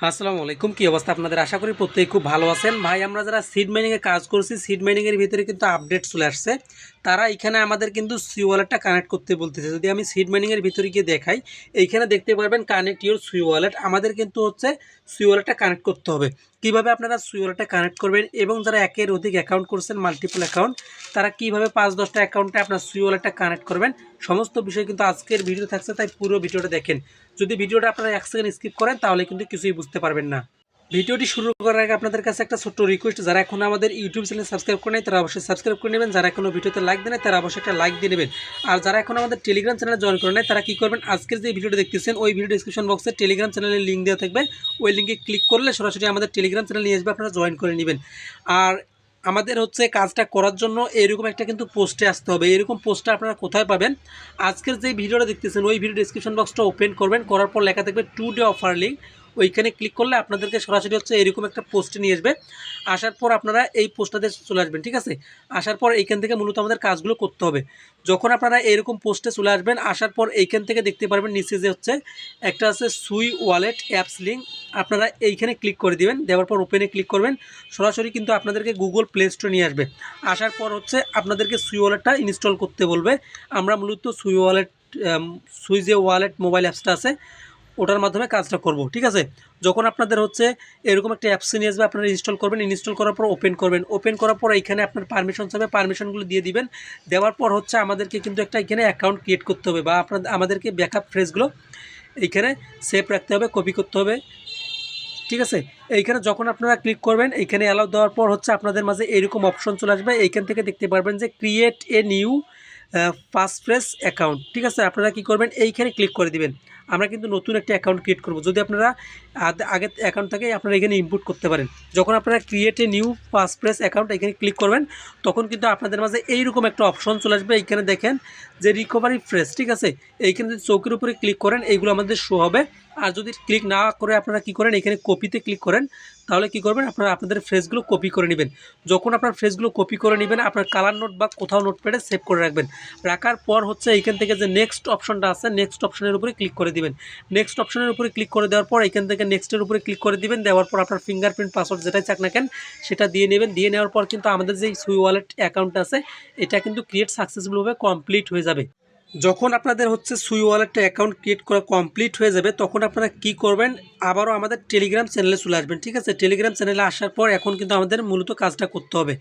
আসসালামু আলাইকুম। কি অবস্থা আপনাদের? আশা করি প্রত্যেকেই খুব ভালো আছেন। ভাই আমরা যারা সিড মাইনিংয়ে কাজ করছি, সিড মাইনিংয়ের ভিতরে কিন্তু আপডেট চলে আসছে। তারা এখানে আমাদের কিন্তু সুই ওয়ালেটটা কানেক্ট করতে বলতেছে। যদি আমি সিড মাইনিংয়ের ভিতরে গিয়ে দেখাই, এইখানে দেখতে পারবেন কানেক্ট ইউর সুই ওয়ালেট। আমাদের কিন্তু হচ্ছে সুই ওয়ালেটটা কানেক্ট করতে হবে। কিভাবে আপনারা সুই ওয়ালেটটা কানেক্ট করবেন এবং যারা একের অধিক অ্যাকাউন্ট করছেন, মাল্টিপল অ্যাকাউন্ট, তারা কিভাবে ৫-১০টা অ্যাকাউন্টে আপনার সুই ওয়ালেটটা কানেক্ট করবেন, সমস্ত বিষয় কিন্তু আজকের ভিডিও থাকছে। তাই পুরো ভিডিওটা দেখেন। যদি ভিডিওটা আপনারা ১ সেকেন্ড স্কিপ করেন তাহলে কিন্তু কিছুই বুঝতে পারবেন না। ভিডিওটি শুরু করার আগে আপনাদের কাছে একটা ছোট্ট রিকোয়েস্ট, যারা এখন আমাদের ইউটিউব চ্যানেল সাবস্ক্রাইব করে নেই তারা অবশ্যই সাবস্ক্রাইব করে নেবেন। যারা এখনো ভিডিওতে লাইক দেন তারা অবশ্যই একটা লাইক দিয়ে নেবেন। আর যারা এখন আমাদের টেলিগ্রাম চ্যানেলে জয়েন করে নেয় তারা কী করবেন, আজকের যে ভিডিওটা দেখতেছেন ওই ভিডিও ডিসক্রিপশন বক্সে টেলিগ্রাম চ্যানেলের লিঙ্ক দেওয়া থাকবে। ওই লিঙ্কে ক্লিক করলে সরাসরি আমাদের টেলিগ্রাম চ্যানেল নিয়ে আসবে, আপনারা জয়েন করে নেবেন। আর আমাদের হচ্ছে কাজটা করার জন্য এরকম একটা কিন্তু পোস্টে আসতে হবে। এরকম পোস্টটা আপনারা কোথায় পাবেন? আজকের যে ভিডিওটা দেখতেছেন ওই ভিডিও ডিসক্রিপশন বক্সটা ওপেন করবেন, করার পর লেখা থাকবে টুডে অফার লিঙ্ক। ওইখানে ক্লিক করলে আপনাদেরকে সরাসরি হচ্ছে এরকম একটা পোস্টে নিয়ে আসবে। আসার পর আপনারা এই পোস্টটাতে চলে আসবেন, ঠিক আছে? আসার পর এইখান থেকে মূলত আমাদের কাজগুলো করতে হবে। যখন আপনারা এরকম পোস্টে চলে আসবেন, আসার পর এইখান থেকে দেখতে পারবেন নিচে যে হচ্ছে একটা আছে সুই ওয়ালেট অ্যাপস লিঙ্ক। আপনারা এইখানে ক্লিক করে দিবেন, দেওয়ার পর ওপেনে ক্লিক করবেন। সরাসরি কিন্তু আপনাদেরকে গুগল প্লে স্টোরে নিয়ে আসবে। আসার পর হচ্ছে আপনাদেরকে সুই ওয়ালেটটা ইনস্টল করতে বলবে। আমরা মূলত সুই ওয়ালেট, সুই যে ওয়ালেট মোবাইল অ্যাপসটা আছে ওটার মাধ্যমে কাজটা করব, ঠিক আছে? যখন আপনাদের হচ্ছে এরকম একটা অ্যাপসে নিয়ে আসবে, আপনারা ইনস্টল করবেন। ইনস্টল করার পর ওপেন করবেন। ওপেন করার পর এখানে আপনার পারমিশন চাইবে, পারমিশনগুলো দিয়ে দিবেন। দেওয়ার পর হচ্ছে আমাদেরকে কিন্তু একটা এখানে অ্যাকাউন্ট ক্রিয়েট করতে হবে, বা আমাদেরকে ব্যাকআপ ফ্রেজগুলো এইখানে সেভ রাখতে হবে, কপি করতে হবে, ঠিক আছে? এইখানে যখন আপনারা ক্লিক করবেন, এইখানে অ্যালাউ দেওয়ার পর হচ্ছে আপনাদের মাঝে এরকম অপশন চলে আসবে। এইখান থেকে দেখতে পারবেন যে ক্রিয়েট এ নিউ পাসফ্রেশ অ্যাকাউন্ট, ঠিক আছে? আপনারা কি করবেন, এইখানে ক্লিক করে দিবেন। আমরা কিন্তু নতুন একটা অ্যাকাউন্ট ক্রিয়েট করব। যদি আপনারা আগের অ্যাকাউন্ট থাকে আপনারা এখানে ইনপুট করতে পারেন। যখন আপনারা ক্রিয়েট এ নিউ পাসফ্রেশ অ্যাকাউন্ট এখানে ক্লিক করবেন, তখন কিন্তু আপনাদের মাঝে এইরকম একটা অপশন চলে আসবে। এইখানে দেখেন যে রিকভারি ফ্রেশ, ঠিক আছে? এইখানে যদি চৌকের উপরে ক্লিক করেন এইগুলো আমাদের শো হবে। আর যদি ক্লিক না করে আপনারা কি করেন, এখানে কপিতে ক্লিক করেন, তাহলে কি করবেন, আপনারা আপনাদের ফ্রেজগুলো কপি করে নেবেন। যখন আপনার ফ্রেজগুলো কপি করে নেবেন, আপনার কালার নোট বা কোথাও নোটপ্যাডে সেভ করে রাখবেন। রাখার পর হচ্ছে এইখান থেকে যে নেক্সট অপশনটা আছে, নেক্সট অপশনের উপরে ক্লিক করে দিবেন। নেক্সট অপশনের উপরে ক্লিক করে দেওয়ার পর এখান থেকে নেক্সটের উপরে ক্লিক করে দিবেন। দেওয়ার পর আপনার ফিঙ্গারপ্রিন্ট পাসওয়ার্ড যেটাই চাক না কেন সেটা দিয়ে নেবেন। দিয়ে নেওয়ার পর কিন্তু আমাদের যে সুই ওয়ালেট অ্যাকাউন্ট আছে এটা কিন্তু ক্রিয়েট সাকসেসফুলভাবে কমপ্লিট হয়ে যাবে। যখন আপনাদের হচ্ছে সুই ওয়ালেটটা অ্যাকাউন্ট ক্রিয়েট করা কমপ্লিট হয়ে যাবে, তখন আপনারা কি করবেন, আবারও আমাদের টেলিগ্রাম চ্যানেলে চলে আসবেন, ঠিক আছে? টেলিগ্রাম চ্যানেলে আসার পর এখন কিন্তু আমাদের মূলত কাজটা করতে হবে।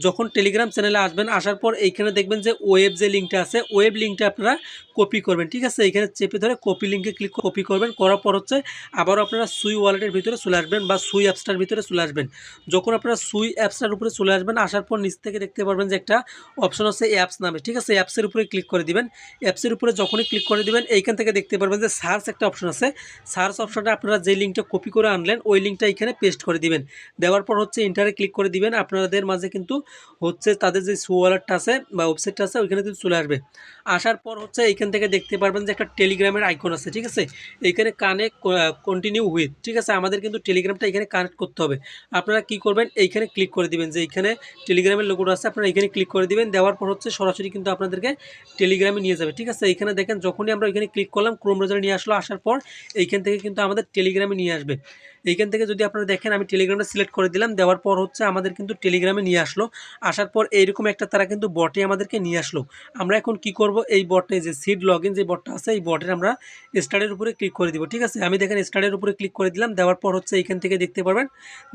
যখন টেলিগ্রাম চ্যানেলে আসবেন, আসার পর এইখানে দেখবেন যে ওয়েব যে লিঙ্কটা আছে, ওয়েব লিঙ্কটা আপনারা কপি করবেন, ঠিক আছে? এখানে চেপে ধরে কপি লিঙ্কে ক্লিক কপি করবেন। করার পর হচ্ছে আবারও আপনারা সুই ওয়ালেটের ভিতরে চলে আসবেন বা সুই অ্যাপসটার ভিতরে চলে আসবেন। যখন আপনারা সুই অ্যাপসটার উপরে চলে আসবেন, আসার পর নিচ থেকে দেখতে পারবেন যে একটা অপশন আছে অ্যাপস নামে, ঠিক আছে? অ্যাপসের উপরে ক্লিক করে দিবেন। অ্যাপসের উপরে যখনই ক্লিক করে দিবেন, এইখান থেকে দেখতে পারবেন যে সার্চ একটা অপশন আছে। সার্চ অপশনটা আপনারা যে লিঙ্কটা কপি করে আনলেন ওই লিঙ্কটা এখানে পেস্ট করে দিবেন। দেওয়ার পর হচ্ছে ইন্টারে ক্লিক করে দিবেন। আপনাদের মাঝে কিন্তু হচ্ছে তাদের যে সুই ওয়ালেটটা আছে বা ওয়েবসাইটটা আছে ওইখানে কিন্তু চলে আসবে। আসার পর হচ্ছে এইখান থেকে দেখতে পারবেন যে একটা টেলিগ্রামের আইকন আছে, ঠিক আছে? এইখানে কানেক্ট কন্টিনিউ উইথ, ঠিক আছে? আমাদের কিন্তু টেলিগ্রামটা এখানে কানেক্ট করতে হবে। আপনারা কি করবেন, এইখানে ক্লিক করে দিবেন। যে এইখানে টেলিগ্রামের লোগোটা আছে আপনারা এখানে ক্লিক করে দিবেন। দেওয়ার পর হচ্ছে সরাসরি কিন্তু আপনাদেরকে টেলিগ্রামে নিয়ে যাবে, ঠিক আছে? এইখানে দেখেন যখনই আমরা এখানে ক্লিক করলাম ক্রোম ব্রাউজারে নিয়ে আসলো। আসার পর এইখান থেকে কিন্তু আমাদের টেলিগ্রামে নিয়ে আসবে। এইখান থেকে যদি আপনারা দেখেন আমি টেলিগ্রামটা সিলেক্ট করে দিলাম। দেওয়ার পর হচ্ছে আমাদের কিন্তু টেলিগ্রামে নিয়ে আসলো। আসার পর এইরকম একটা তারা কিন্তু বটে আমাদেরকে নিয়ে আসলো। আমরা এখন কি করব, এই বটে যে সিড লগইন যে বটটা আছে এই বটের আমরা স্টার্টের উপরে ক্লিক করে দিব, ঠিক আছে? আমি দেখেন স্টার্টের উপরে ক্লিক করে দিলাম। দেওয়ার পর হচ্ছে এইখান থেকে দেখতে পারবেন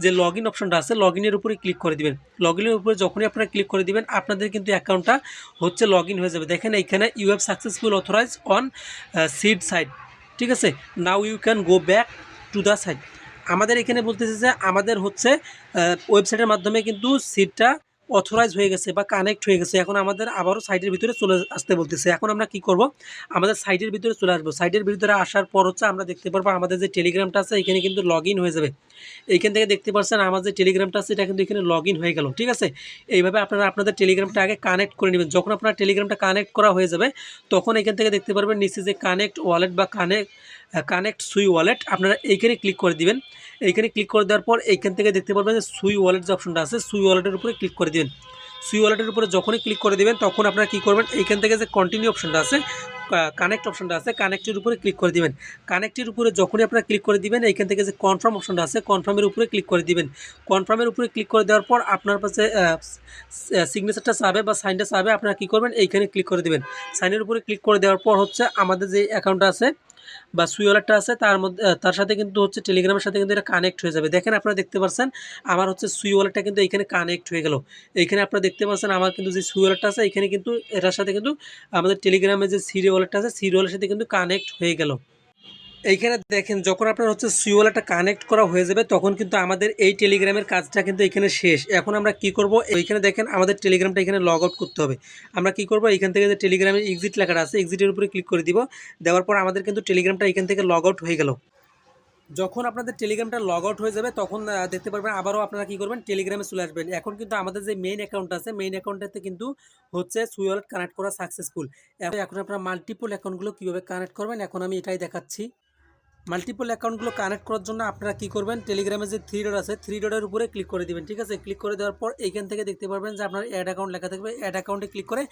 যে লগইন অপশনটা আছে, লগইনের উপরে ক্লিক করে দিবেন। লগইনের উপরে যখনই আপনারা ক্লিক করে দিবেন আপনাদের কিন্তু অ্যাকাউন্টটা হচ্ছে লগইন হয়ে যাবে। দেখেন এইখানে you have successful authorize on seed site, ঠিক আছে? Now you can go back to the site. আমাদের এখানে বলতেছে যে আমাদের হচ্ছে ওয়েবসাইটের মাধ্যমে কিন্তু সিটটা অথরাইজ হয়ে গেছে বা কানেক্ট হয়ে গেছে। এখন আমাদের আবারও সাইটের ভিতরে চলে আসতে বলতেছে। এখন আমরা কি করব, আমাদের সাইটের ভিতরে চলে আসবো। সাইটের ভিতরে আসার পর হচ্ছে আমরা দেখতে পারবো আমাদের যে টেলিগ্রামটা আছে এখানে কিন্তু লগ ইন হয়ে যাবে। এইখান থেকে দেখতে পাচ্ছেন আমার যে টেলিগ্রামটা আছে এটা কিন্তু এখানে লগ ইন হয়ে গেল, ঠিক আছে? এইভাবে আপনারা আপনাদের টেলিগ্রামটা আগে কানেক্ট করে নেবেন। যখন আপনার টেলিগ্রামটা কানেক্ট করা হয়ে যাবে তখন এখান থেকে দেখতে পারবেন নিচে যে কানেক্ট ওয়ালেট বা কানেক্ট সুই ওয়ালেট, আপনারা এইখানে ক্লিক করে দিবেন। এইখানে ক্লিক করে দেওয়ার পর এইখান থেকে দেখতে পারবেন যে সুই ওয়ালেট যে অপশনটা আছে সুই ওয়ালেটের উপরে ক্লিক করে দিবেন। সুই ওয়ালেটের উপরে যখনই ক্লিক করে দেবেন তখন আপনারা কী করবেন, এইখান থেকে যে কন্টিনিউ অপশনটা আছে, কানেক্ট অপশনটা আছে, কানেক্টের উপরে ক্লিক করে দিবেন। কানেক্টের উপরে যখনই আপনারা ক্লিক করে দিবেন এইখান থেকে যে কনফার্ম অপশনটা আছে, কনফার্মের উপরে ক্লিক করে দিবেন। কনফার্মের উপরে ক্লিক করে দেওয়ার পর আপনার পাশে সিগনেচারটা চাবে বা সাইনটা চাবে, আপনারা কী করবেন, এইখানে ক্লিক করে দিবেন। সাইনের উপরে ক্লিক করে দেওয়ার পর হচ্ছে আমাদের যে অ্যাকাউন্টটা আছে বা সুই ওয়ালেটটা আছে তার মধ্যে তার সাথে কিন্তু হচ্ছে টেলিগ্রামের সাথে কিন্তু এটা কানেক্ট হয়ে যাবে। দেখেন আপনারা দেখতে পাচ্ছেন আমার হচ্ছে সুই ওয়ালেটটা কিন্তু এইখানে কানেক্ট হয়ে গেল। এইখানে আপনারা দেখতে পাচ্ছেন আমার কিন্তু যে সুই ওয়ালেটটা আছে এখানে কিন্তু এটার সাথে কিন্তু আমাদের টেলিগ্রামে যে সিরি ওয়ালেটটা আছে সিরি ওয়ালেটের সাথে কিন্তু কানেক্ট হয়ে গেল। এইখানে দেখেন যখন আপনার হচ্ছে সুই ওয়ালেটটা কানেক্ট করা হয়ে যাবে তখন কিন্তু আমাদের এই টেলিগ্রামের কাজটা কিন্তু এখানে শেষ। এখন আমরা কি করব, এইখানে দেখেন আমাদের টেলিগ্রামটা এখানে লগ আউট করতে হবে। আমরা কি করব, এইখান থেকে যে টেলিগ্রামের এক্সিট লেখাটা আছে এক্সিটের উপরে ক্লিক করে দিব। দেওয়ার পর আমাদের কিন্তু টেলিগ্রামটা এখান থেকে লগ আউট হয়ে গেল। যখন আপনাদের টেলিগ্রামটা লগ আউট হয়ে যাবে তখন দেখতে পারবেন আবারও আপনারা কী করবেন, টেলিগ্রামে চলে আসবেন। এখন কিন্তু আমাদের যে মেইন অ্যাকাউন্ট আছে মেইন অ্যাকাউন্টটাতে কিন্তু হচ্ছে সুই ওয়ালেট কানেক্ট করা সাকসেসফুল। এখন আপনারা মাল্টিপল অ্যাকাউন্টগুলো কীভাবে কানেক্ট করবেন এখন আমি এটাই দেখাচ্ছি। মাল্টিপল অ্যাকাউন্টগুলো কানেক্ট করার জন্য আপনারা কী করবেন, টেলিগ্রামে যে থ্রি ডট আছে থ্রি ডটের উপরে ক্লিক করে দিবেন। ঠিক আছে, ক্লিক করে দেওয়ার পর এইখান থেকে দেখতে পারবেন যে আপনার অ্যাড অ্যাকাউন্ট লেখা থাকবে। অ্যাড অ্যাকাউন্টে ক্লিক করে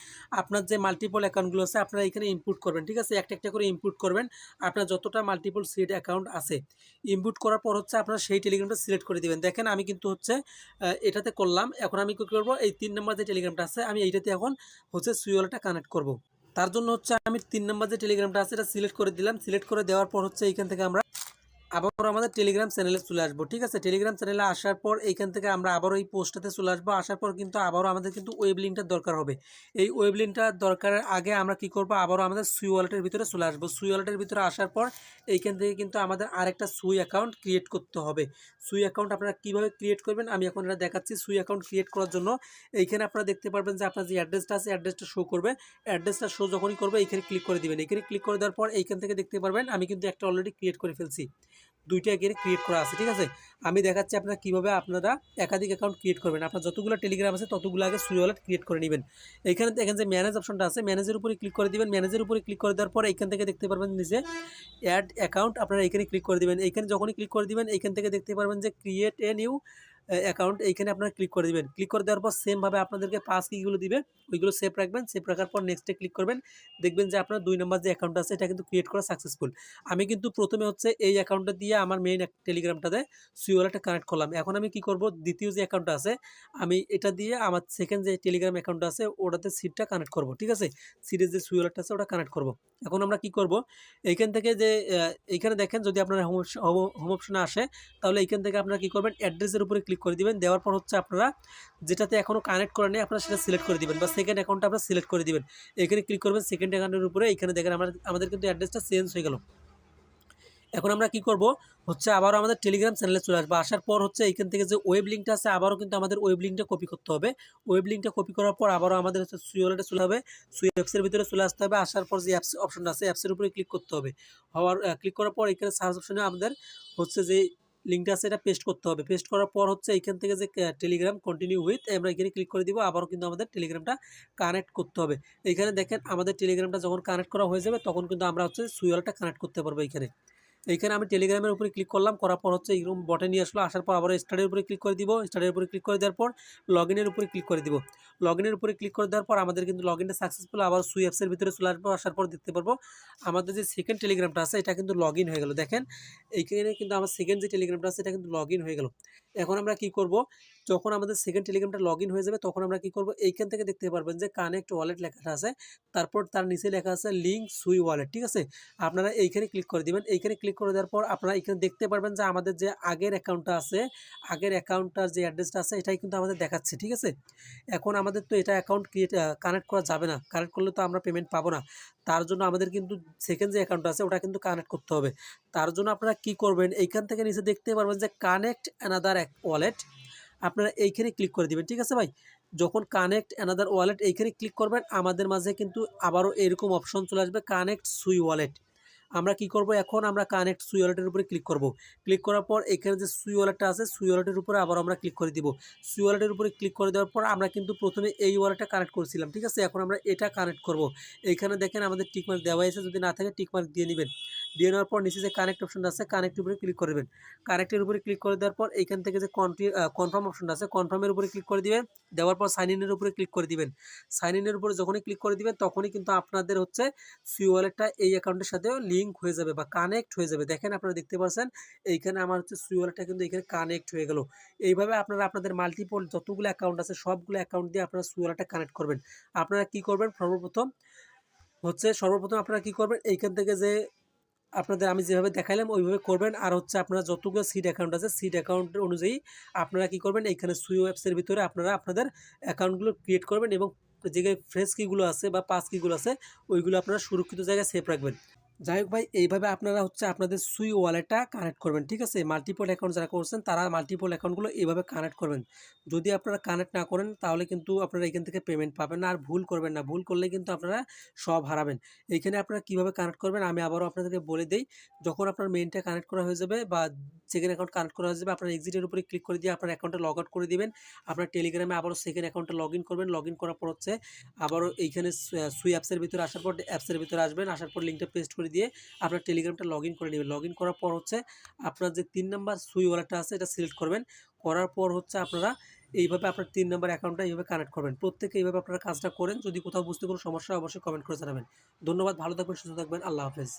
আপনার যে মাল্টিপল অ্যাকাউন্টগুলো আছে আপনারা এখানে ইনপুট করবেন। ঠিক আছে, একটা একটা করে ইনপুট করবেন। আপনার যতটা মাল্টিপল সিড অ্যাকাউন্ট আছে ইনপুট করার পর হচ্ছে আপনারা সেই টেলিগ্রামটা সিলেক্ট করে দিবেন। দেখেন আমি কিন্তু হচ্ছে এটাতে করলাম। এখন আমি কী করবো, এই 3 নম্বর যে টেলিগ্রামটা আছে আমি এইটাতে এখন হচ্ছে সুই ওয়ালেটটা কানেক্ট করব। তার জন্য হচ্ছে আমি 3 নম্বর যে টেলিগ্রামটা আছে এটা সিলেক্ট করে দিলাম। সিলেক্ট করে দেওয়ার পর হচ্ছে এইখান থেকে আমরা আবারও আমাদের টেলিগ্রাম চ্যানেলে চলে আসবো। ঠিক আছে, টেলিগ্রাম চ্যানেলে আসার পর এইখান থেকে আমরা আবারও এই পোস্টটাতে চলে আসবো। আসার পর কিন্তু আবারও আমাদের কিন্তু ওয়েব লিঙ্কটার দরকার হবে। এই ওয়েব লিঙ্কটার দরকারের আগে আমরা কি করব, আবারও আমাদের সুই ওয়ালেটের ভিতরে চলে আসবো। সুই ওয়ালেটের ভিতরে আসার পর এইখান থেকে কিন্তু আমাদের আরেকটা সুই অ্যাকাউন্ট ক্রিয়েট করতে হবে। সুই অ্যাকাউন্ট আপনারা কীভাবে ক্রিয়েট করবেন আমি এখন এটা দেখাচ্ছি। সুই অ্যাকাউন্ট ক্রিয়েট করার জন্য এইখানে আপনারা দেখতে পারবেন যে আপনার যে অ্যাড্রেসটা আছে অ্যাড্রেসটা শো করবে। অ্যাড্রেসটা শো যখনই করবে এইখানে ক্লিক করে দিবেন। এইখানে ক্লিক করে দেওয়ার পর এইখান থেকে দেখতে পারবেন আমি কিন্তু একটা অলরেডি ক্রিয়েট করে ফেলছি। দুইটা এখানে ক্রিয়েট করা আছে। ঠিক আছে, আমি দেখাচ্ছি আপনারা কীভাবে আপনারা একাধিক অ্যাকাউন্ট ক্রিয়েট করবেন। আপনার যতগুলো টেলিগ্রাম আছে ততগুলো আগে সুই ওয়ালেট ক্রিয়েট করে নেবেন। এইখানে দেখেন যে ম্যানেজ অপশনটা আছে, ম্যানেজের উপরে ক্লিক করে দিবেন। ম্যানেজের উপরে ক্লিক করে দেওয়ার পর এইখান থেকে দেখতে পারবেন নিচে অ্যাড অ্যাকাউন্ট, আপনারা এখানে ক্লিক করে দিবেন। এইখানে যখনই ক্লিক করে দিবেন এইখান থেকে দেখতে পারবেন যে ক্রিয়েট এ নিউ অ্যাকাউন্ট, এইখানে আপনারা ক্লিক করে দিবেন। ক্লিক করে দেওয়ার পর সেমভাবে আপনাদেরকে পাস কিগুলো দিবে ওইগুলো সেভ রাখবেন। সেভ রাখার পর নেক্সটে ক্লিক করবেন। দেখবেন যে আপনার 2 নম্বর যে অ্যাকাউন্ট আছে এটা কিন্তু ক্রিয়েট করা সাকসেসফুল। আমি কিন্তু প্রথমে হচ্ছে এই অ্যাকাউন্টটা দিয়ে আমার মেইন টেলিগ্রামটাতে সুই ওয়ালেটটা কানেক্ট করলাম। এখন আমি কি করব, দ্বিতীয় যে অ্যাকাউন্টটা আছে আমি এটা দিয়ে আমার সেকেন্ড যে টেলিগ্রাম অ্যাকাউন্টটা আছে ওটাতে সিটটা কানেক্ট করব। ঠিক আছে, সিটের যে সুই ওয়ালেটটা আছে ওটা কানেক্ট করব। এখন আমরা কি করব, এইখান থেকে যে এইখানে দেখেন যদি আপনার হোম অপশনে আসে তাহলে এইখান থেকে আপনারা কী করবেন, অ্যাড্রেসের উপরে ক্লিক করে দিবেন। দেওয়ার পর হচ্ছে আপনারা যেটাতে এখনও কানেক্ট করে নেই আপনারা সেটা সিলেক্ট করে দিবেন বা সেকেন্ড অ্যাকাউন্টটা আপনারা সিলেক্ট করে দিবেন। এখানে ক্লিক করবেন সেকেন্ড অ্যাকাউন্টের উপরে। এইখানে দেখেন আমাদের কিন্তু অ্যাড্রেসটা চেঞ্জ হয়ে গেল। এখন আমরা কি করব হচ্ছে আবারও আমাদের টেলিগ্রাম চ্যানেলে চলে আসবো। আসার পর হচ্ছে এইখান থেকে যে ওয়েব লিঙ্কটা আছে আবারও কিন্তু আমাদের ওয়েব লিঙ্কটা কপি করতে হবে। ওয়েব লিঙ্কটা কপি করার পর আবারও আমাদের হচ্ছে সুই ওয়ালেটে চলে হবে। সুই অ্যাপসের ভিতরে চলে আসতে হবে। আসার পর যে অ্যাপস অপশনটা আছে অ্যাপসের উপরে ক্লিক করতে হবে। ক্লিক করার পর এখানে সার্চ অপশনে আমাদের হচ্ছে যে লিঙ্কটা আছে এটা পেস্ট করতে হবে। পেস্ট করার পর হচ্ছে এইখান থেকে যে টেলিগ্রাম কন্টিনিউ উইথ আমরা এখানে ক্লিক করে দিব। আবারও কিন্তু আমাদের টেলিগ্রামটা কানেক্ট করতে হবে। এইখানে দেখেন আমাদের টেলিগ্রামটা যখন কানেক্ট করা হয়ে যাবে তখন কিন্তু আমরা হচ্ছে সুই ওয়ালেটটা কানেক্ট করতে পারবো। এইখানে আমি টেলিগ্রামের উপরে ক্লিক করলাম, করার পর হচ্ছে এরকম বটে নিয়ে আসলো। আসার পর আবার স্টারের উপরে ক্লিক করে দিব। স্টারের উপরে ক্লিক করে দেওয়ার পর লগ ইনের উপরে ক্লিক করে দিব। লগ ইনের উপরে ক্লিক করে দেওয়ার পর আমাদের কিন্তু লগ ইনটা সাকসেসফুল। আবার সুই অ্যাপসের ভিতরে চলে আসবো। আসার পর দেখতে পারবো আমাদের যে সেকেন্ড টেলিগ্রামটা আছে এটা কিন্তু লগ ইন হয়ে গেল। দেখেন এইখানে কিন্তু আমার সেকেন্ড যে টেলিগ্রামটা আছে এটা কিন্তু লগ ইন হয়ে গেল। এখন আমরা কি করব, যখন আমাদের সেকেন্ড টেলিগ্রামটা লগ ইন হয়ে যাবে তখন আমরা কি করব, এইখান থেকে দেখতে পারবেন যে কানেক্ট ওয়ালেট লেখাটা আছে, তারপর তার নিচে লেখা আছে লিঙ্ক সুই ওয়ালেট। ঠিক আছে, আপনারা এইখানে ক্লিক করে দিবেন। এইখানে ক্লিক করে দেওয়ার পর আপনারা এখানে দেখতে পারবেন যে আমাদের যে আগের অ্যাকাউন্টটা আছে আগের অ্যাকাউন্টটার যে অ্যাড্রেসটা আছে এটাই কিন্তু আমাদের দেখাচ্ছে। ঠিক আছে, এখন আমাদের তো এটা অ্যাকাউন্ট কানেক্ট করা যাবে না, কানেক্ট করলে তো আমরা পেমেন্ট পাবো না। তার জন্য আমাদের কিন্তু সেকেন্ড যে অ্যাকাউন্ট আছে ওটা কিন্তু কানেক্ট করতে হবে। তার জন্য আপনারা কি করবেন, এইখান থেকে নিচে দেখতে পারবেন যে কানেক্ট অ্যানাদার ওয়ালেট, আপনারা এইখানে ক্লিক করে দিবেন। ঠিক আছে ভাই, যখন কানেক্ট অ্যানাদার ওয়ালেট এইখানে ক্লিক করবেন আমাদের মাঝে কিন্তু আবারও এরকম অপশন চলে আসবে কানেক্ট সুই ওয়ালেট। আমরা কি করব, এখন আমরা কানেক্ট সুই ওয়ালেটের উপরে ক্লিক করব। ক্লিক করার পর এখানে যে সুই ওয়ালেটটা আছে সুই ওয়ালেটের উপরে আবার আমরা ক্লিক করে দিব। সুই ওয়ালেটের উপরে ক্লিক করে দেওয়ার পর আমরা কিন্তু প্রথমে এই ওয়ালেটটা কানেক্ট করেছিলাম। ঠিক আছে, এখন আমরা এটা কানেক্ট করব। এইখানে দেখেন আমাদের টিকমার্ক দেওয়া আছে, যদি না থাকে টিকমার্ক দিয়ে নেবেন। দিয়ে নেওয়ার পর নিচে যে কানেক্ট অপশনটা আছে কানেক্টের উপরে ক্লিক করে দেবেন। কানেক্টের উপরে ক্লিক করে দেওয়ার পর এইখান থেকে যে কনফার্ম অপশনটা আছে কনফার্মের উপরে ক্লিক করে দিবেন। দেওয়ার পর সাইন ইনের উপরে ক্লিক করে দিবেন। সাইন ইনের উপরে যখনই ক্লিক করে দিবেন তখনই কিন্তু আপনাদের হচ্ছে সুই ওয়ালেটটা এই অ্যাকাউন্টের সাথেও লিঙ্ক হয়ে যাবে বা কানেক্ট হয়ে যাবে। দেখেন আপনারা দেখতে পাচ্ছেন এইখানে আমার হচ্ছে সুই ওয়ালেটটা কিন্তু এখানে কানেক্ট হয়ে গেল। এইভাবে আপনারা আপনাদের মাল্টিপল যতগুলো অ্যাকাউন্ট আছে সবগুলো অ্যাকাউন্ট দিয়ে আপনারা সুই ওয়ালেটটা কানেক্ট করবেন। আপনারা কি করবেন সর্বপ্রথম আপনারা কি করবেন এইখান থেকে যে আপনাদের আমি যেভাবে দেখাইলাম ওইভাবে করবেন। আর হচ্ছে আপনারা যতগুলো সিড অ্যাকাউন্ট আছে সিড অ্যাকাউন্ট অনুযায়ী আপনারা কি করবেন এইখানে সুই অ্যাপসের ভিতরে আপনারা আপনাদের অ্যাকাউন্টগুলো ক্রিয়েট করবেন এবং যে ফ্রেশ কিগুলো আছে বা পাস কিগুলো আছে ওইগুলো আপনারা সুরক্ষিত জায়গায় সেভ রাখবেন। যাই হোক ভাই, এইভাবে আপনারা হচ্ছে আপনাদের সুই ওয়ালেটটা কানেক্ট করবেন, ঠিক আছে? মাল্টিপল অ্যাকাউন্ট যারা করছেন তারা মাল্টিপল অ্যাকাউন্টগুলো এইভাবে কানেক্ট করবেন। যদি আপনারা কানেক্ট না করেন তাহলে কিন্তু আপনারা এখান থেকে পেমেন্ট পাবেন না। আর ভুল করবেন না, ভুল করলে কিন্তু আপনারা সব হারাবেন। এইখানে আপনারা কীভাবে কানেক্ট করবেন আমি আবারও আপনাদেরকে বলে দিই। যখন আপনার মেইনটা কানেক্ট করা হয়ে যাবে বা সেকেন্ড অ্যাকাউন্ট কানেক্ট করা হয়ে যাবে, আপনার এক্সিটের উপরে ক্লিক করে দিয়ে আপনার অ্যাকাউন্টটা লগ আউট করে দিবেন। আপনার টেলিগ্রামে আবারও সেকেন্ড অ্যাকাউন্টে লগ ইন করবেন। লগ ইন করার পর হচ্ছে আবারও এইখানে সুই অ্যাপসের ভিতরে আসার পর অ্যাপসের ভিতরে আসবেন। আসার পর লিঙ্কটা পেস্ট করে দিয়ে আপনার টেলিগ্রামটা লগ ইন করে নেবেন। লগ ইন করার পর হচ্ছে আপনার যে 3 নাম্বার সুই ওয়ালেটটা আছে এটা সিলেক্ট করবেন। করার পর হচ্ছে আপনারা এইভাবে আপনার 3 নাম্বার অ্যাকাউন্টটা এইভাবে কানেক্ট করবেন। প্রত্যেকে এইভাবে আপনারা কাজটা করেন। যদি কোথাও বুঝতে কোনো সমস্যা হয় অবশ্যই কমেন্ট করে জানাবেন। ধন্যবাদ, ভালো থাকবেন, সুস্থ থাকবেন। আল্লাহ হাফেজ।